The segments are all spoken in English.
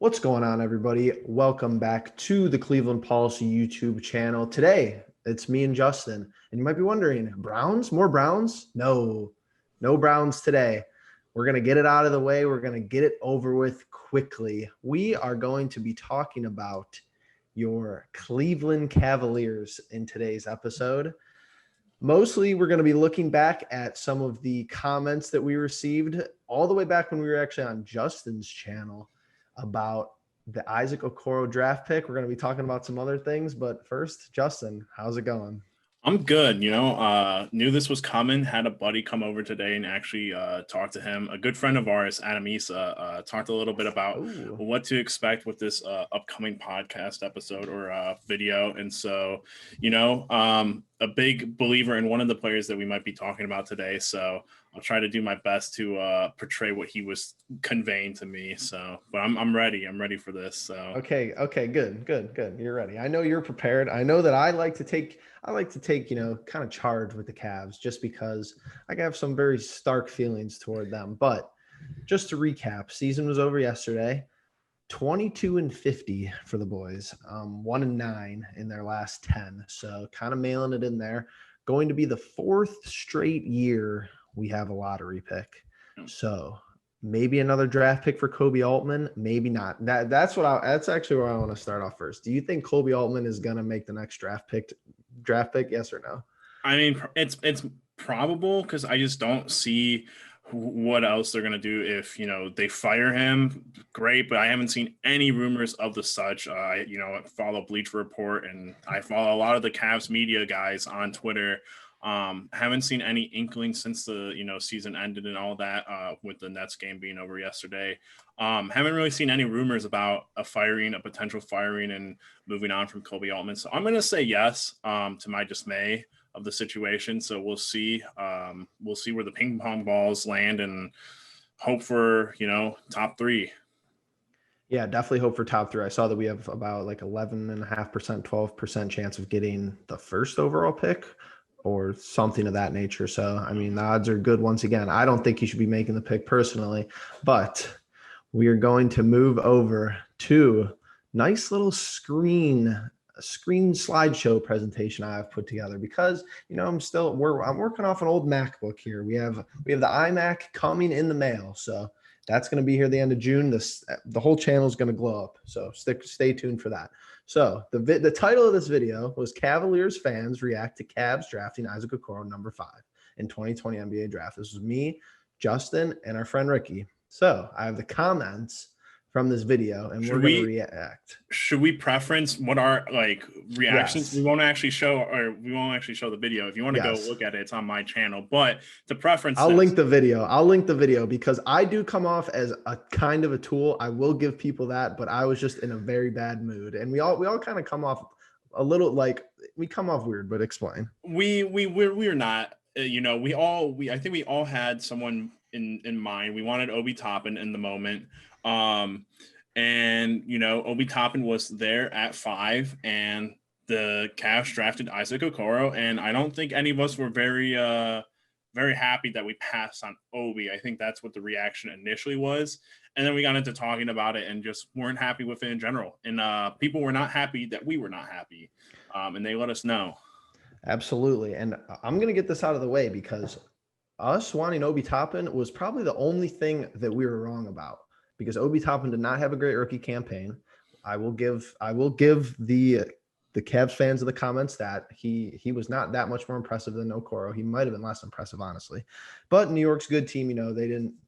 What's going on, everybody? Welcome back to the Cleveland Policy YouTube channel. Today, it's me and Justin. And you might be wondering, Browns? More Browns? No Browns today. We're going to get it out of the way. We're going to get it over with quickly. We are going to be talking about your Cleveland Cavaliers in today's episode. Mostly, we're going to be looking back at some of the comments that we received all the way back when we were actually on Justin's channel about the Isaac Okoro draft pick. We're going to be talking about some other things, but first, Justin, how's it going? I'm good. Knew this was coming. Had a buddy come over today and actually talk to him. A good friend of ours, Adam Issa, talked a little bit about what to expect with this upcoming podcast episode or video. And so, a big believer in one of the players that we might be talking about today. So I'll try to do my best to portray what he was conveying to me. So, but I'm ready. I'm ready for this. So okay, good. You're ready. I know you're prepared. I know that I like to take, kind of charge with the Cavs just because I have some very stark feelings toward them. But just to recap, season was over yesterday. 22-50 for the boys, 1-9 in their last 10. So kind of mailing it in there. Going to be the fourth straight year we have a lottery pick. So maybe another draft pick for Kobe Altman, maybe not. That's actually where I want to start off first. Do you think Kobe Altman is going to make the next draft pick? Yes or no? I mean, it's probable because I just don't see what else they're going to do if, they fire him. Great, but I haven't seen any rumors of the such. I follow Bleacher Report and I follow a lot of the Cavs media guys on Twitter. Haven't seen any inkling since the season ended and all that with the Nets game being over yesterday. Haven't really seen any rumors about a potential firing and moving on from Kobe Altman. So I'm going to say yes, to my dismay of the situation. So we'll see. We'll see where the ping pong balls land and hope for, top three. Yeah, definitely hope for top three. I saw that we have about like 11.5%, 12% chance of getting the first overall pick or something of that nature. So, I mean, the odds are good. Once again, I don't think you should be making the pick personally, but we are going to move over to nice little screen slideshow presentation I've put together because, I'm working off an old MacBook here. We have the iMac coming in the mail. So that's going to be here at the end of June. The whole channel is going to glow up. So stay tuned for that. So the title of this video was Cavaliers fans react to Cavs drafting Isaac Okoro number 5 in 2020 NBA draft. This was me, Justin, and our friend Ricky. So I have the comments from this video and we're going to react. Should we preference what our reactions? Yes. We won't actually show the video. If you want to go look at it, it's on my channel. But the preference, I'll link the video because I do come off as a kind of a tool. I will give people that, but I was just in a very bad mood, and we all kind of come off a little like we come off weird. But explain. We're not. I think we all had someone in mind. We wanted Obi Toppin in the moment. Obi Toppin was there at 5 and the Cavs drafted Isaac Okoro. And I don't think any of us were very happy that we passed on Obi. I think that's what the reaction initially was. And then we got into talking about it and just weren't happy with it in general. And people were not happy that we were not happy. And they let us know. Absolutely. And I'm going to get this out of the way because us wanting Obi Toppin was probably the only thing that we were wrong about. Because Obi Toppin did not have a great rookie campaign. I will give the Cavs fans of the comments that he was not that much more impressive than Okoro. He might have been less impressive, honestly. But New York's good team,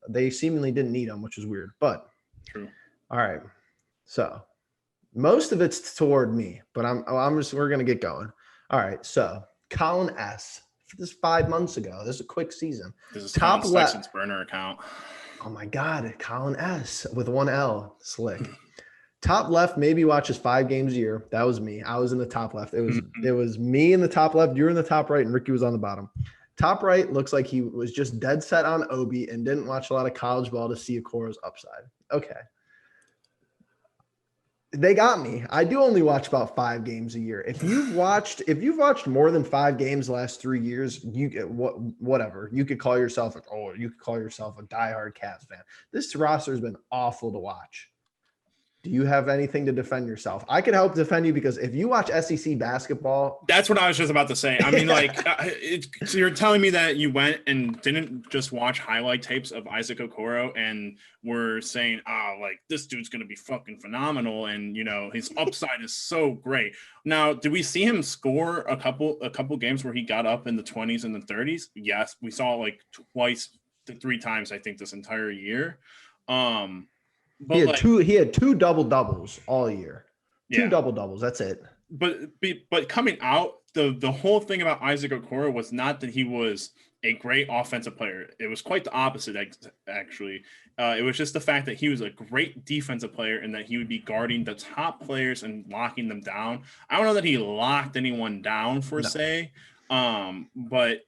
they seemingly didn't need him, which is weird. But true. All right. So most of it's toward me, but we're gonna get going. All right. So Colin S. This is 5 months ago. This is a quick season. This is Colin Saxon's burner account. Oh my God, Colin S. with 1 L, slick. Top left maybe watches 5 games a year. That was me. I was in the top left. It was me in the top left. You were in the top right, and Ricky was on the bottom. Top right looks like he was just dead set on Obi and didn't watch a lot of college ball to see Okoro's upside. Okay. They got me. I do only watch about 5 games a year. If you've watched more than 5 games the last 3 years, you get whatever. You could call yourself a diehard Cavs fan. This roster has been awful to watch. Do you have anything to defend yourself? I could help defend you because if you watch SEC basketball, that's what I was just about to say. I mean, like, so you're telling me that you went and didn't just watch highlight tapes of Isaac Okoro and were saying, "Oh, like this dude's gonna be fucking phenomenal," and his upside is so great. Now, did we see him score a couple games where he got up in the 20s and the 30s? Yes, we saw it like twice to three times, I think, this entire year. But he had two double doubles all year. Two Yeah. double doubles. That's it. But coming out, the whole thing about Isaac Okoro was not that he was a great offensive player. It was quite the opposite, actually. It was just the fact that he was a great defensive player and that he would be guarding the top players and locking them down. I don't know that he locked anyone down se. But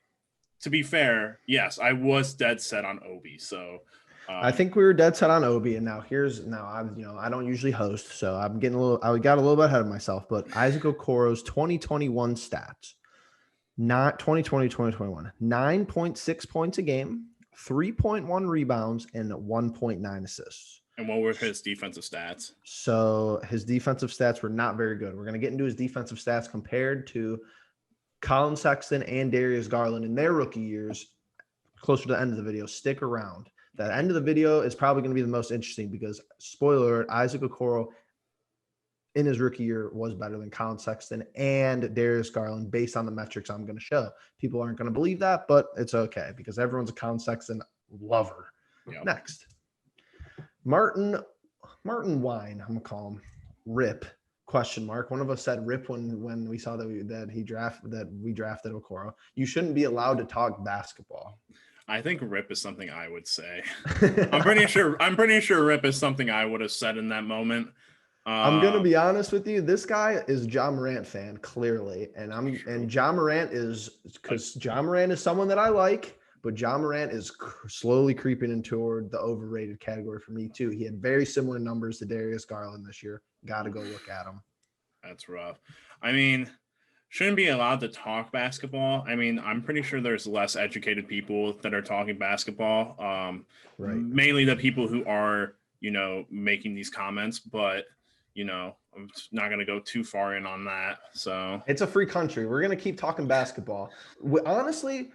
to be fair, yes, I was dead set on Obi. So I think we were dead set on Obi, and now I don't usually host, so I got a little bit ahead of myself. But Isaac Okoro's 2021 stats, not 2020, 2021, 9.6 points a game, 3.1 rebounds, and 1.9 assists. And what were his defensive stats? So his defensive stats were not very good. We're going to get into his defensive stats compared to Colin Saxon and Darius Garland in their rookie years. Closer to the end of the video, stick around. The end of the video is probably going to be the most interesting because, spoiler alert, Isaac Okoro in his rookie year was better than Colin Sexton and Darius Garland based on the metrics I'm going to show. People aren't going to believe that, but it's okay because everyone's a Colin Sexton lover. Yep. Next, Martin Wine, I'm going to call him Rip, question mark. One of us said Rip when we saw that we drafted Okoro. You shouldn't be allowed to talk basketball. I think Rip is something I would say. I'm pretty sure Rip is something I would have said in that moment. I'm gonna be honest with you. This guy is Ja Morant fan, clearly, and Ja Morant is because Ja Morant is someone that I like, but Ja Morant is slowly creeping into toward the overrated category for me too. He had very similar numbers to Darius Garland this year. Got to go look at him. That's rough. I mean, shouldn't be allowed to talk basketball. I mean, I'm pretty sure there's less educated people that are talking basketball. Right. Mainly the people who are, making these comments, but I'm not going to go too far in on that. So it's a free country. We're going to keep talking basketball. Honestly,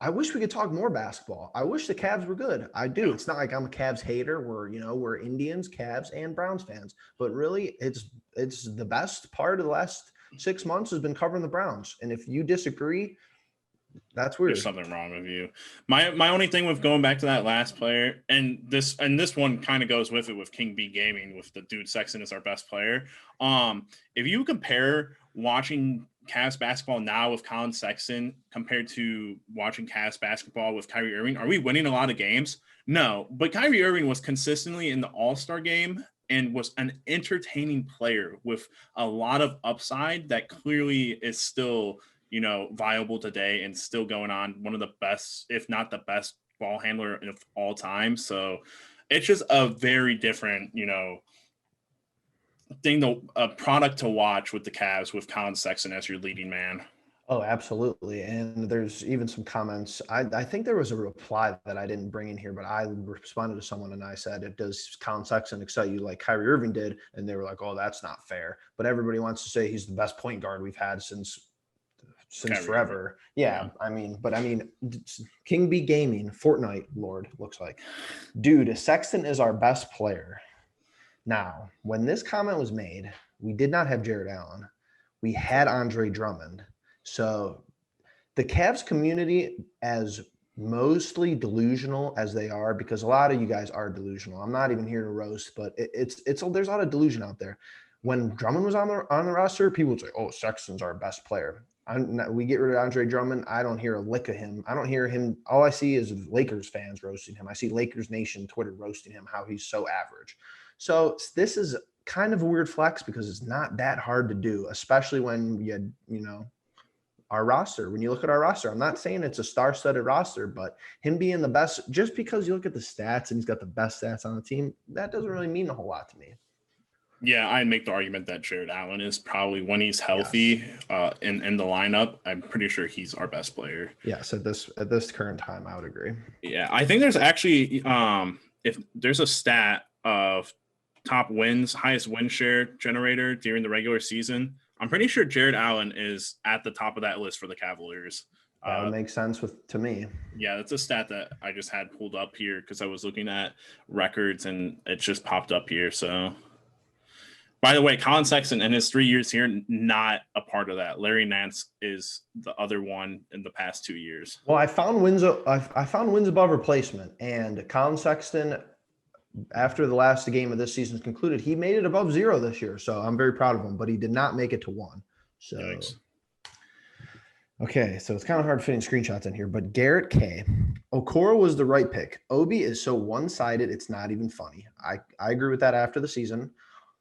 I wish we could talk more basketball. I wish the Cavs were good. I do. It's not like I'm a Cavs hater. We're Indians, Cavs, and Browns fans. But really, it's the best part of the last 6 months has been covering the Browns. And if you disagree, that's weird. There's something wrong with you. My only thing with going back to that last player, and this one kind of goes with it with King B Gaming, with the dude Sexton is our best player. If you compare watching Cavs basketball now with Colin Sexton compared to watching Cavs basketball with Kyrie Irving, are we winning a lot of games? No, but Kyrie Irving was consistently in the All-Star game and was an entertaining player with a lot of upside that clearly is still, viable today and still going on. One of the best, if not the best ball handler of all time. So it's just a very different, a product to watch with the Cavs with Colin Sexton as your leading man. Oh, absolutely. And there's even some comments. I think there was a reply that I didn't bring in here, but I responded to someone and I said, does Colin Sexton excite you like Kyrie Irving did? And they were like, oh, that's not fair. But everybody wants to say he's the best point guard we've had since forever. Yeah. I mean, King B Gaming, Fortnite Lord looks like. Dude, Sexton is our best player. Now, when this comment was made, we did not have Jared Allen. We had Andre Drummond. So the Cavs community, as mostly delusional as they are, because a lot of you guys are delusional. I'm not even here to roast, but there's a lot of delusion out there. When Drummond was on the roster, people would say, "Oh, Sexton's our best player." We get rid of Andre Drummond. I don't hear a lick of him. I don't hear him. All I see is Lakers fans roasting him. I see Lakers Nation Twitter roasting him, how he's so average. So this is kind of a weird flex because it's not that hard to do, especially when our roster. When you look at our roster, I'm not saying it's a star-studded roster, but him being the best, just because you look at the stats and he's got the best stats on the team, that doesn't really mean a whole lot to me. Yeah, I'd make the argument that Jared Allen is probably, when he's healthy, in the lineup, I'm pretty sure he's our best player. Yes, at this current time, I would agree. Yeah, I think there's actually if there's a stat of top wins, highest win share generator during the regular season. I'm pretty sure Jared Allen is at the top of that list for the Cavaliers. That would make sense to me. Yeah, that's a stat that I just had pulled up here because I was looking at records and it just popped up here. So, by the way, Colin Saxon in his 3 years here, not a part of that. Larry Nance is the other one in the past 2 years. Well, I found wins above replacement, and Colin Sexton, after the last game of this season concluded, he made it above 0 this year. So I'm very proud of him, but he did not make it to 1. So, yikes. Okay, so it's kind of hard fitting screenshots in here, but Garrett K. Okoro was the right pick. Obi is so one-sided, it's not even funny. I agree with that after the season.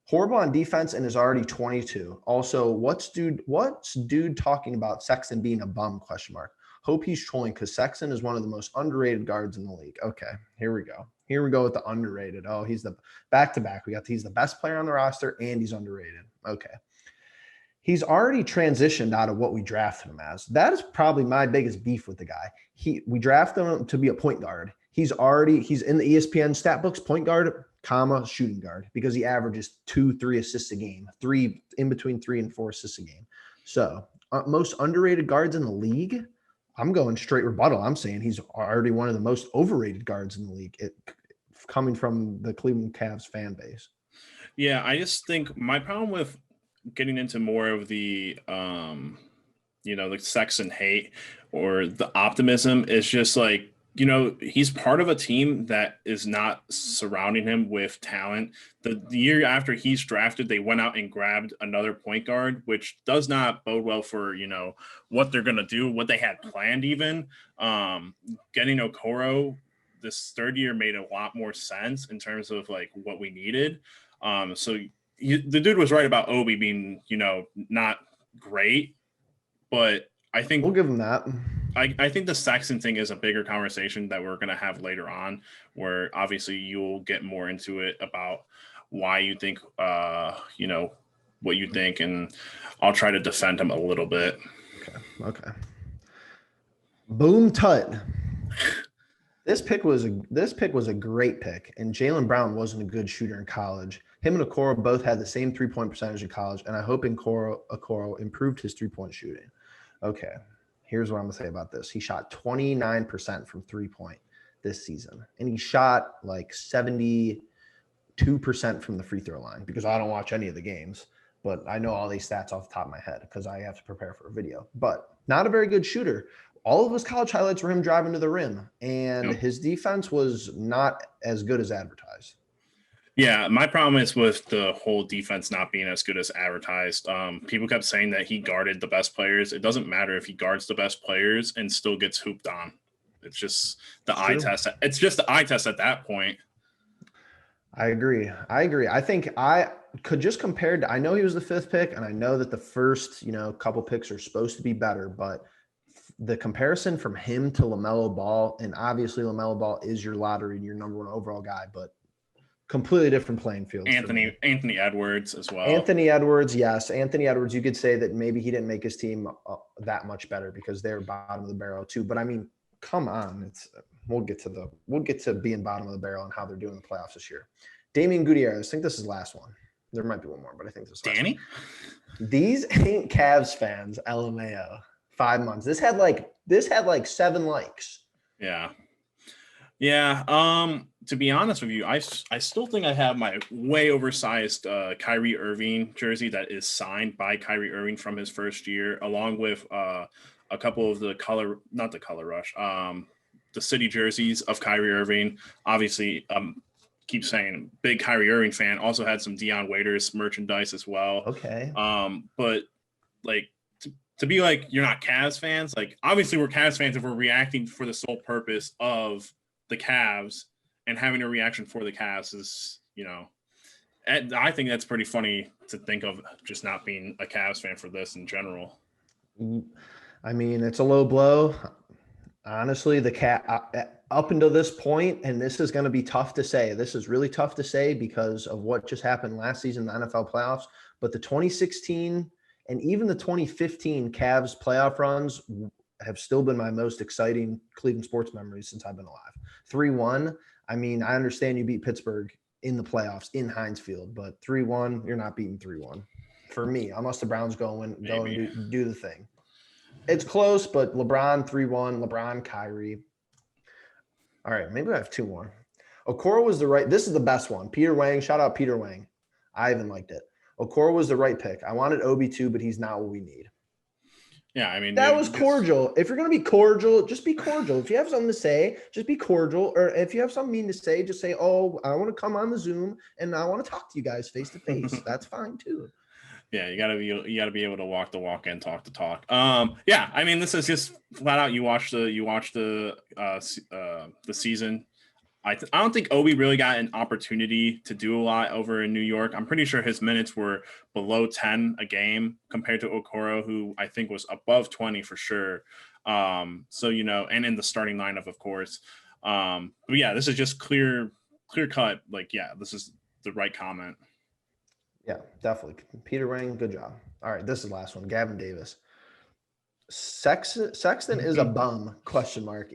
Horrible on defense and is already 22. Also, what's dude talking about Sexton being a bum, ? Hope he's trolling because Sexton is one of the most underrated guards in the league. Okay, here we go. Here we go with the underrated. Oh, he's the back-to-back. He's the best player on the roster and he's underrated. Okay. He's already transitioned out of what we drafted him as. That is probably my biggest beef with the guy. We drafted him to be a point guard. He's in the ESPN stat books, point guard, shooting guard, because he averages 2-3 assists a game, in between 3 and 4 assists a game. So most underrated guards in the league. I'm going straight rebuttal. I'm saying he's already one of the most overrated guards in the league, coming from the Cleveland Cavs fan base. Yeah, I just think my problem with getting into more of the the Sexton hate or the optimism is just like, he's part of a team that is not surrounding him with talent. The year after he's drafted, they went out and grabbed another point guard, which does not bode well for, what they're going to do, what they had planned even. Getting Okoro this third year made a lot more sense in terms of like what we needed. The dude was right about Obi being, not great, but I think we'll give him that. I think the Saxon thing is a bigger conversation that we're going to have later on, where obviously you'll get more into it about why you think, what you think, and I'll try to defend him a little bit. Okay. Boom Tut. This pick was a great pick, and Jaylen Brown wasn't a good shooter in college. Him and Okoro both had the same 3-point percentage in college, and I hope Okoro improved his 3-point shooting. Okay, here's what I'm going to say about this. He shot 29% from 3-point this season, and he shot like 72% from the free throw line, because I don't watch any of the games, but I know all these stats off the top of my head because I have to prepare for a video. But not a very good shooter. All of his college highlights were him driving to the rim, and his defense was not as good as advertised. Yeah, my problem is with the whole defense not being as good as advertised. People kept saying that he guarded the best players. It doesn't matter if he guards the best players and still gets hooped on. It's just the eye test. It's just the eye test at that point. I agree. I think I could just compare to, I know he was the 5th pick, and I know that the first, couple picks are supposed to be better, but the comparison from him to LaMelo Ball, and obviously LaMelo Ball is your lottery and your number 1 overall guy, but completely different playing field. Anthony Edwards as well. Anthony Edwards, yes. Anthony Edwards, you could say that maybe he didn't make his team that much better because they're bottom of the barrel too. But I mean, come on, we'll get to being bottom of the barrel and how they're doing in the playoffs this year. Damian Gutierrez, I think this is the last one. There might be one more, but I think this is Danny. These ain't Cavs fans, LMAO. 5 months. This had like 7 likes. Yeah. To be honest with you, I still think I have my way oversized Kyrie Irving jersey that is signed by Kyrie Irving from his first year, along with a couple of the the city jerseys of Kyrie Irving. Obviously, keep saying big Kyrie Irving fan. Also had some Dion Waiters merchandise as well. Okay. But like to be like, you're not Cavs fans. Like, obviously we're Cavs fans if we're reacting for the sole purpose of the Cavs, and having a reaction for the Cavs is, I think that's pretty funny to think of, just not being a Cavs fan for this in general. I mean, it's a low blow. Honestly, up until this point, and this is going to be tough to say. This is really tough to say because of what just happened last season, the NFL playoffs. But the 2016 and even the 2015 Cavs playoff runs have still been my most exciting Cleveland sports memories since I've been alive. 3-1. I mean, I understand you beat Pittsburgh in the playoffs in Heinz Field. But 3-1, you're not beating 3-1 for me, unless the Browns go and do the thing. It's close, but LeBron 3-1, LeBron, Kyrie. All right, maybe I have two more. Okoro was the right. This is the best one. Peter Wang, shout out Peter Wang. I even liked it. Okoro was the right pick. I wanted Obi too, but he's not what we need. Yeah, I mean, that was cordial. If you're going to be cordial, just be cordial. If you have something to say, just be cordial. Or if you have something mean to say, just say, oh, I want to come on the Zoom and I want to talk to you guys face to face. That's fine too. Yeah, you gotta be able to walk the walk and talk the talk. Yeah, I mean, this is just flat out. You watch the season. I don't think Obi really got an opportunity to do a lot over in New York. I'm pretty sure his minutes were below 10 a game compared to Okoro, who I think was above 20 for sure. So, and in the starting lineup, of course. But yeah, this is just clear cut. Like, yeah, this is the right comment. Yeah, definitely. Peter Wang, good job. All right, this is the last one. Gavin Davis. Sexton is a bum, ?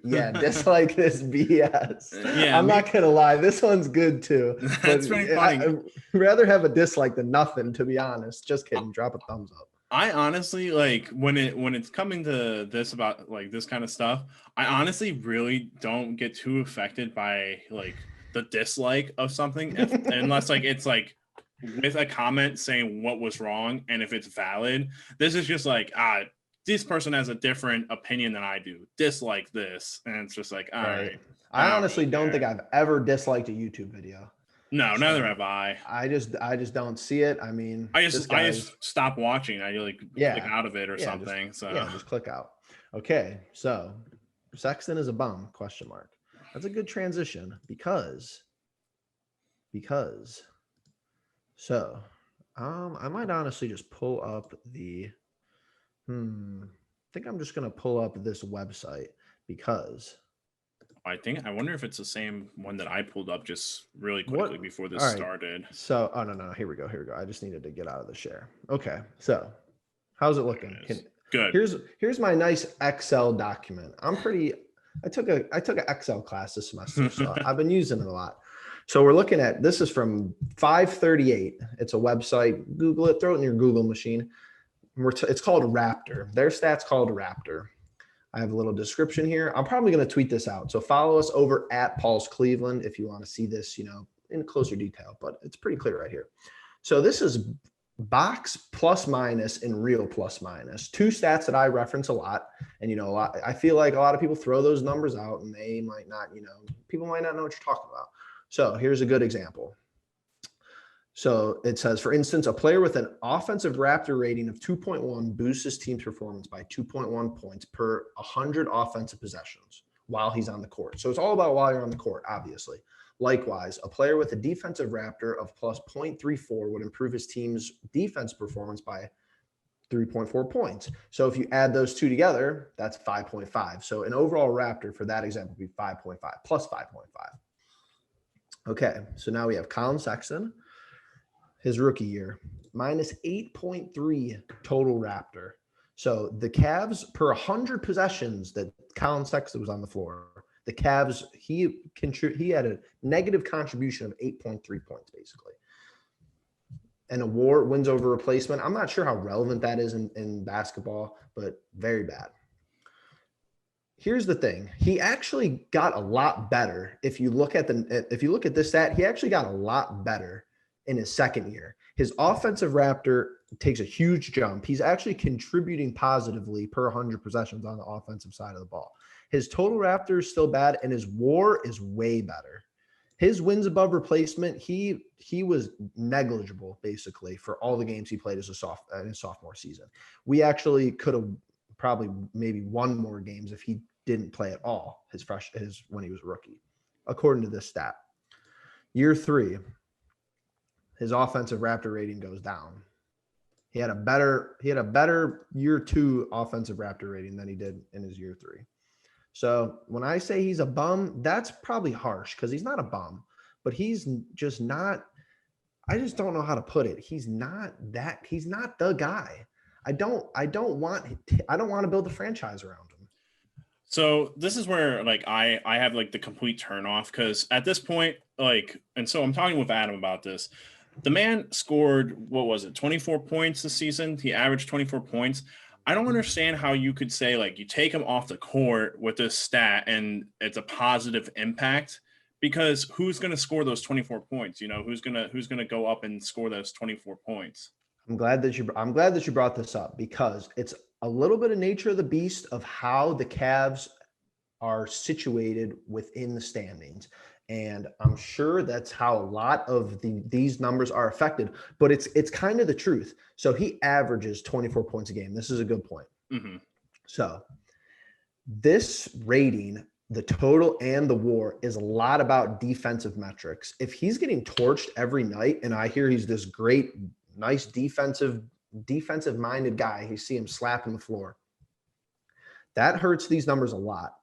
Yeah, dislike this BS. Yeah, I'm not going to lie. This one's good too. That's pretty funny. I'd rather have a dislike than nothing, to be honest. Just kidding. Drop a thumbs up. I honestly, like, when it's coming to this about like this kind of stuff, I honestly really don't get too affected by like the dislike of something unless like it's like with a comment saying what was wrong, and if it's valid. This is just like, this person has a different opinion than I do. Dislike this. And it's just like, all right. I honestly don't think I've ever disliked a YouTube video. No, neither have I. I just don't see it. I mean, I just stop watching. I like click out of it or something. Just click out. Okay. So Sexton is a bum, ? That's a good transition because so I might honestly just pull up the I think I'm just going to pull up this website because I wonder if it's the same one that I pulled up just really quickly before this started. So, no. Here we go. I just needed to get out of the share. Okay. So how's it looking? Good. Here's my nice Excel document. I took an Excel class this semester, so I've been using it a lot. So we're looking at, this is from 538. It's a website. Google it, throw it in your Google machine. It's called Raptor. Their stats called Raptor. I have a little description here. I'm probably going to tweet this out. So follow us over at Paul's Cleveland if you want to see this, in closer detail, but it's pretty clear right here. So this is box plus minus and real plus minus, two stats that I reference a lot. And, I feel like a lot of people throw those numbers out and they might not, people might not know what you're talking about. So here's a good example. So it says, for instance, a player with an offensive Raptor rating of 2.1 boosts his team's performance by 2.1 points per 100 offensive possessions while he's on the court. So it's all about while you're on the court, obviously. Likewise, a player with a defensive Raptor of plus 0.34 would improve his team's defense performance by 3.4 points. So if you add those two together, that's 5.5. So an overall Raptor for that example would be 5.5 plus 5.5. Okay, so now we have Colin Saxon. His rookie year, minus 8.3 total Raptor. So the Cavs per 100 possessions that Colin Sexton was on the floor, the Cavs, he had a negative contribution of 8.3 points, basically. And a WAR, wins over replacement. I'm not sure how relevant that is in basketball, but very bad. Here's the thing. He actually got a lot better. If you look at this stat, he actually got a lot better in his second year. His offensive Raptor takes a huge jump. He's actually contributing positively per 100 possessions on the offensive side of the ball. His total Raptor is still bad, and his WAR is way better. His wins above replacement, he was negligible basically for all the games he played as in his sophomore season. We actually could have probably maybe won more games if he didn't play at all when he was a rookie, according to this stat. Year 3. His offensive Raptor rating goes down. He had a better year 2 offensive Raptor rating than he did in his year 3. So when I say he's a bum, that's probably harsh because he's not a bum, but he's just not. I just don't know how to put it. He's not the guy. I don't want to build a franchise around him. So this is where like I have like the complete turn off because at this point, like, and so I'm talking with Adam about this. The man scored, what was it, 24 points this season? He averaged 24 points. I don't understand how you could say like you take him off the court with this stat and it's a positive impact because who's going to score those 24 points? You know, who's going to go up and score those 24 points? I'm glad that you brought this up because it's a little bit of nature of the beast of how the Cavs are situated within the standings. And I'm sure that's how a lot of these numbers are affected, but it's kind of the truth. So he averages 24 points a game. This is a good point. Mm-hmm. So this rating, the total and the WAR, is a lot about defensive metrics. If he's getting torched every night, and I hear he's this great, nice defensive minded guy, you see him slapping the floor. That hurts these numbers a lot.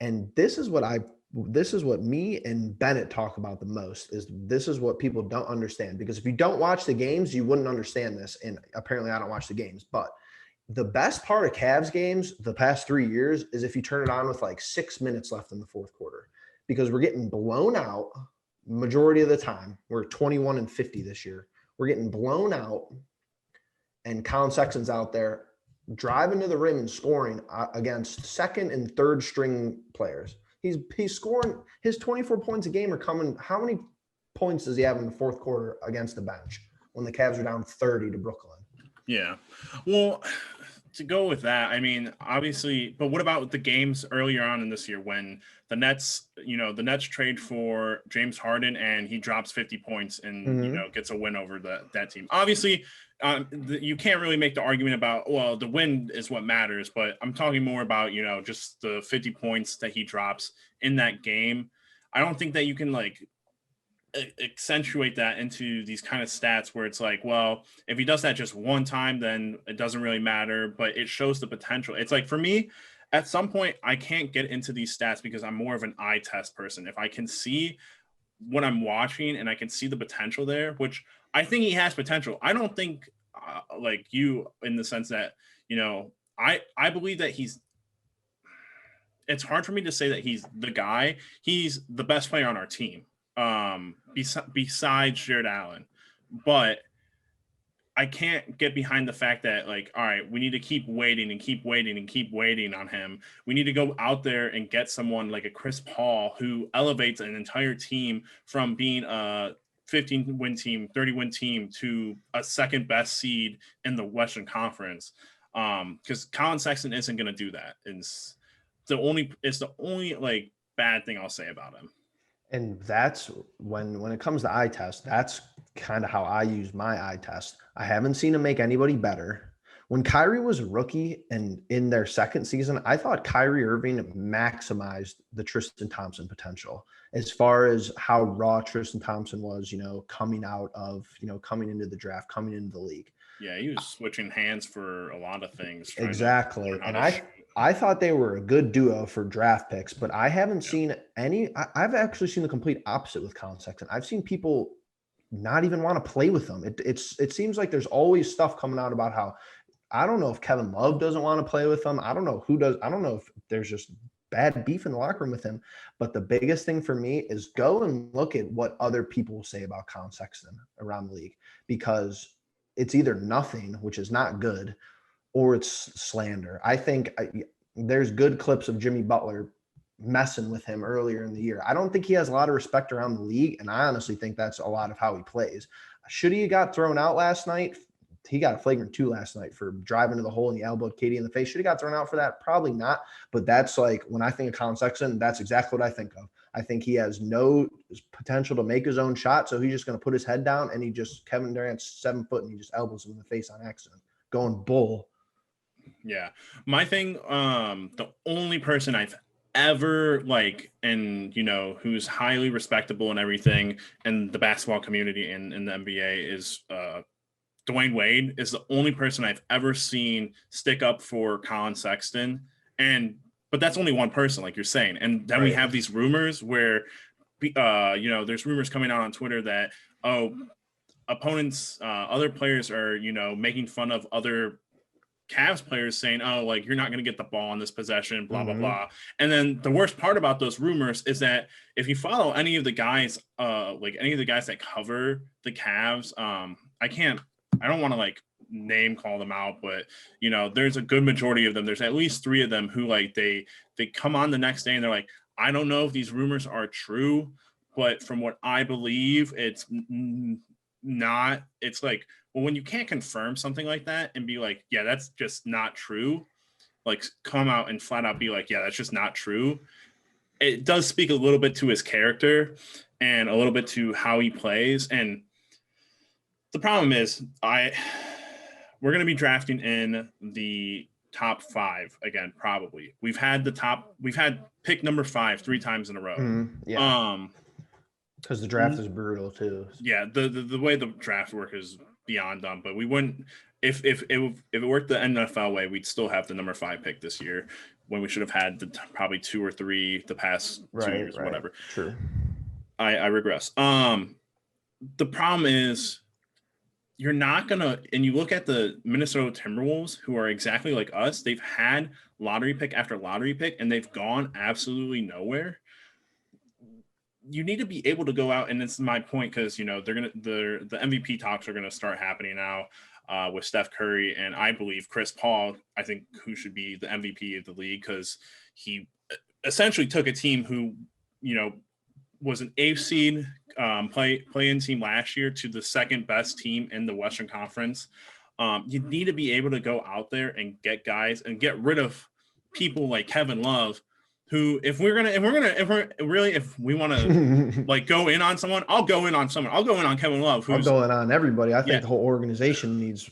And this is what me and Bennett talk about the most, is this is what people don't understand, because if you don't watch the games, you wouldn't understand this. And apparently I don't watch the games, but the best part of Cavs games the past 3 years is if you turn it on with like 6 minutes left in the fourth quarter, because we're getting blown out majority of the time. We're 21-50 this year. We're getting blown out, and Colin Saxon's out there driving to the rim and scoring against second and third string players. He's scoring. His 24 points a game are coming. How many points does he have in the fourth quarter against the bench when the Cavs are down 30 to Brooklyn? Yeah. Well, to go with that, I mean, obviously, but what about the games earlier on in this year when the Nets trade for James Harden and he drops 50 points and, gets a win over that team? Obviously, you can't really make the argument about, well, the win is what matters, but I'm talking more about, just the 50 points that he drops in that game. I don't think that you can like accentuate that into these kind of stats where it's like, well, if he does that just one time, then it doesn't really matter, but it shows the potential. It's like, for me, at some point, I can't get into these stats because I'm more of an eye test person. If I can see what I'm watching and I can see the potential there, which I think he has potential. I don't think like you, in the sense that, I believe that it's hard for me to say that he's the guy. He's the best player on our team. Besides Jared Allen, but I can't get behind the fact that, like, all right, we need to keep waiting and keep waiting and keep waiting on him. We need to go out there and get someone like a Chris Paul who elevates an entire team from being a 15-win team, 30-win team to a second best seed in the Western Conference. Because Colin Saxon isn't going to do that. It's the only like bad thing I'll say about him. And that's when it comes to eye test, that's kind of how I use my eye test. I haven't seen him make anybody better. When Kyrie was a rookie and in their second season, I thought Kyrie Irving maximized the Tristan Thompson potential as far as how raw Tristan Thompson was, coming into the draft, coming into the league. Yeah, he was switching hands for a lot of things. Exactly. And I thought they were a good duo for draft picks, but I haven't seen any. I've actually seen the complete opposite with Colin Sexton. I've seen people not even want to play with them. It seems like there's always stuff coming out about how, I don't know if Kevin Love doesn't want to play with them. I don't know who does. I don't know if there's just bad beef in the locker room with him. But the biggest thing for me is go and look at what other people say about Colin Sexton around the league, because it's either nothing, which is not good, or it's slander. I think there's good clips of Jimmy Butler messing with him earlier in the year. I don't think he has a lot of respect around the league, and I honestly think that's a lot of how he plays. Should he have got thrown out last night? He got a flagrant 2 last night for driving to the hole and he elbowed Katie in the face. Should he got thrown out for that? Probably not. But that's like, when I think of Colin Sexton, that's exactly what I think of. I think he has no potential to make his own shot, so he's just going to put his head down and Kevin Durant's 7 foot and he just elbows him in the face on accident. Going bull. Yeah. My thing, the only person I've ever who's highly respectable and everything in the basketball community and in the NBA is Dwayne Wade is the only person I've ever seen stick up for Colin Sexton. But that's only one person, like you're saying. And then we have these rumors where, there's rumors coming out on Twitter that, opponents, other players are, making fun of other Cavs players saying, oh, like, you're not going to get the ball in this possession, blah, blah, Mm-hmm. blah. And then the worst part about those rumors is that if you follow any of the guys, like any of the guys that cover the Cavs, I don't want to like name call them out, but you know, there's a good majority of them. There's at least 3 of them who like, they come on the next day and they're like, I don't know if these rumors are true, but from what I believe, it's not. It's like, well, when you can't confirm something like that and be like, yeah, that's just not true, like come out and flat out be like, yeah, that's just not true. It does speak a little bit to his character and a little bit to how he plays. And the problem is, we're going to be drafting in the top 5 again, probably. We've had pick number 5 3 times in a row. Yeah. Because the draft is brutal too. Yeah, the way the draft work is beyond dumb, but we wouldn't if it worked the NFL way, we'd still have the number 5 pick this year when we should have had probably 2 or 3 the past 2 years, whatever. True. I regress. The problem is you're not gonna, and you look at the Minnesota Timberwolves, who are exactly like us. They've had lottery pick after lottery pick, and they've gone absolutely nowhere. You need to be able to go out, and this is my point, because you know the MVP talks are gonna start happening now with Steph Curry and I believe Chris Paul. I think who should be the MVP of the league, because he essentially took a team who, you know, was an 8th seed play-in team last year to the 2nd best team in the Western Conference. You need to be able to go out there and get guys and get rid of people like Kevin Love, who if we want to like go in on someone, I'll go in on someone. I'll go in on Kevin Love. I'm going on everybody. I think the whole organization needs.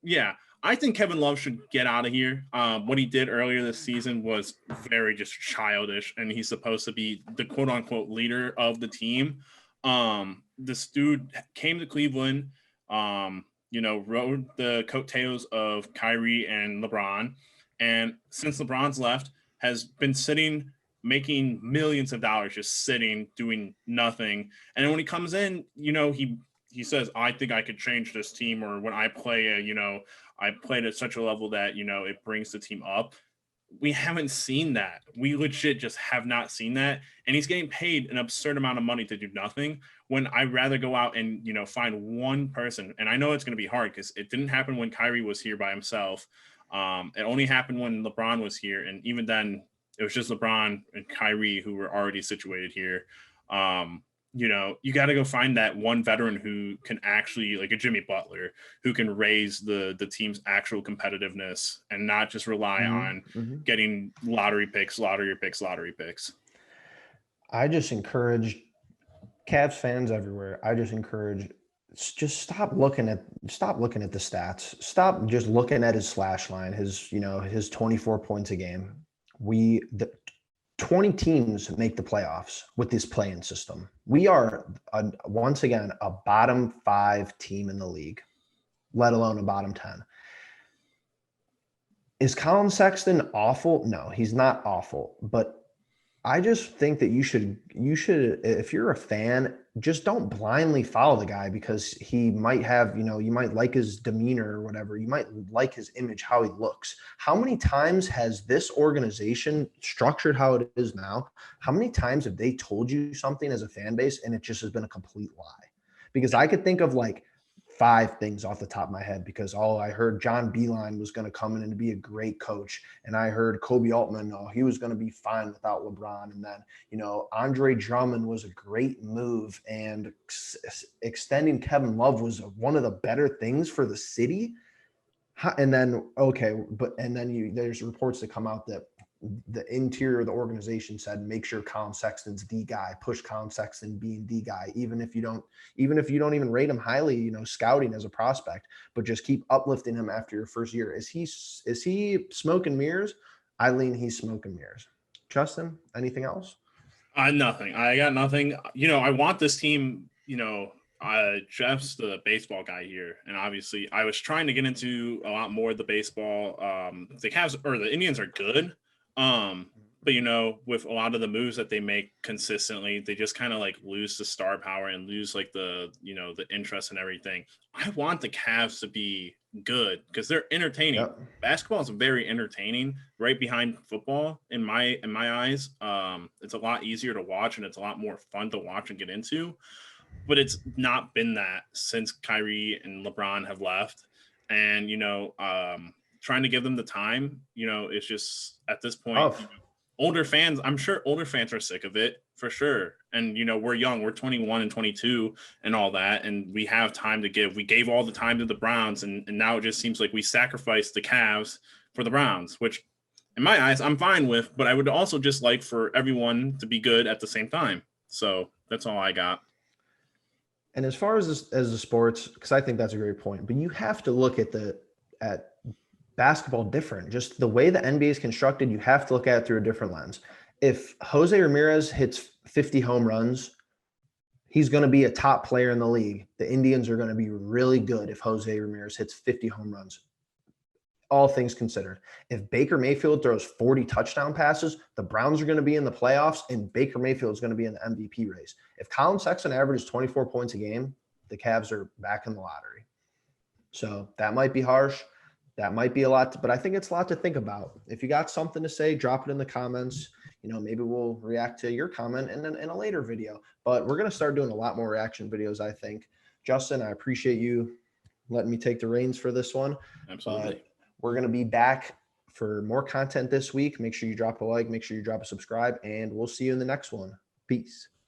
Yeah. I think Kevin Love should get out of here. What he did earlier this season was very just childish, and he's supposed to be the quote unquote leader of the team. This dude came to Cleveland, you know, rode the coattails of Kyrie and LeBron. And since LeBron's left, has been sitting, making millions of dollars, just sitting, doing nothing. And then when he comes in, you know, he says, I think I could change this team, or when I play, you know, I played at such a level that, you know, it brings the team up. We haven't seen that. We legit just have not seen that. And he's getting paid an absurd amount of money to do nothing, when I'd rather go out and, you know, find one person. And I know it's going to be hard because it didn't happen when Kyrie was here by himself. It only happened when LeBron was here. And even then, it was just LeBron and Kyrie who were already situated here. You know, you got to go find that one veteran who can actually, like a Jimmy Butler, who can raise the team's actual competitiveness and not just rely on getting lottery picks. I just encourage Cavs fans everywhere. I just encourage, just stop looking at the stats. Stop just looking at his slash line, his 24 points a game. 20 teams make the playoffs with this play-in system. We are, once again, a bottom 5 team in the league, let alone a bottom 10. Is Colin Saxon awful? No, he's not awful. But I just think that you should, if you're a fan, just don't blindly follow the guy because he might have, you might like his demeanor or whatever. You might like his image, how he looks. How many times has this organization structured how it is now? How many times have they told you something as a fan base and it just has been a complete lie? Because I could think of like 5 things off the top of my head, because I heard John Beilein was going to come in and be a great coach. And I heard Kobe Altman, he was going to be fine without LeBron. And then, Andre Drummond was a great move, and extending Kevin Love was one of the better things for the city. And then, there's reports that come out that the interior of the organization said, make sure Colin Sexton's the guy, push Colin Sexton being the guy, even if you don't even rate him highly, scouting as a prospect, but just keep uplifting him after your first year. Is he smoke and mirrors? I lean he's smoke and mirrors. Justin, anything else? Nothing. I got nothing. I want this team, Jeff's the baseball guy here, and obviously I was trying to get into a lot more of the baseball. The Cavs or the Indians are good. But with a lot of the moves that they make consistently, they just kind of like lose the star power and lose like the interest and everything. I want the Cavs to be good because they're entertaining. Yep. Basketball is very entertaining, right behind football in my eyes. It's a lot easier to watch and it's a lot more fun to watch and get into. But it's not been that since Kyrie and LeBron have left. And trying to give them the time, it's just at this point, Tough. older fans, I'm sure older fans are sick of it for sure. And we're young, we're 21 and 22 and all that, and we have time to give. We gave all the time to the Browns, and now it just seems like we sacrificed the Cavs for the Browns, which in my eyes I'm fine with, but I would also just like for everyone to be good at the same time. So that's all I got. And as far as the sports, because I think that's a great point, but you have to look at basketball different. Just the way the NBA is constructed, you have to look at it through a different lens. If Jose Ramirez hits 50 home runs, he's going to be a top player in the league. The Indians are going to be really good if Jose Ramirez hits 50 home runs. All things considered. If Baker Mayfield throws 40 touchdown passes, the Browns are going to be in the playoffs and Baker Mayfield is going to be in the MVP race. If Colin Saxon averages 24 points a game, the Cavs are back in the lottery. So that might be harsh. That might be a lot, but I think it's a lot to think about. If you got something to say, drop it in the comments. Maybe we'll react to your comment in a later video. But we're going to start doing a lot more reaction videos, I think. Justin, I appreciate you letting me take the reins for this one. Absolutely. But we're going to be back for more content this week. Make sure you drop a like, make sure you drop a subscribe, and we'll see you in the next one. Peace.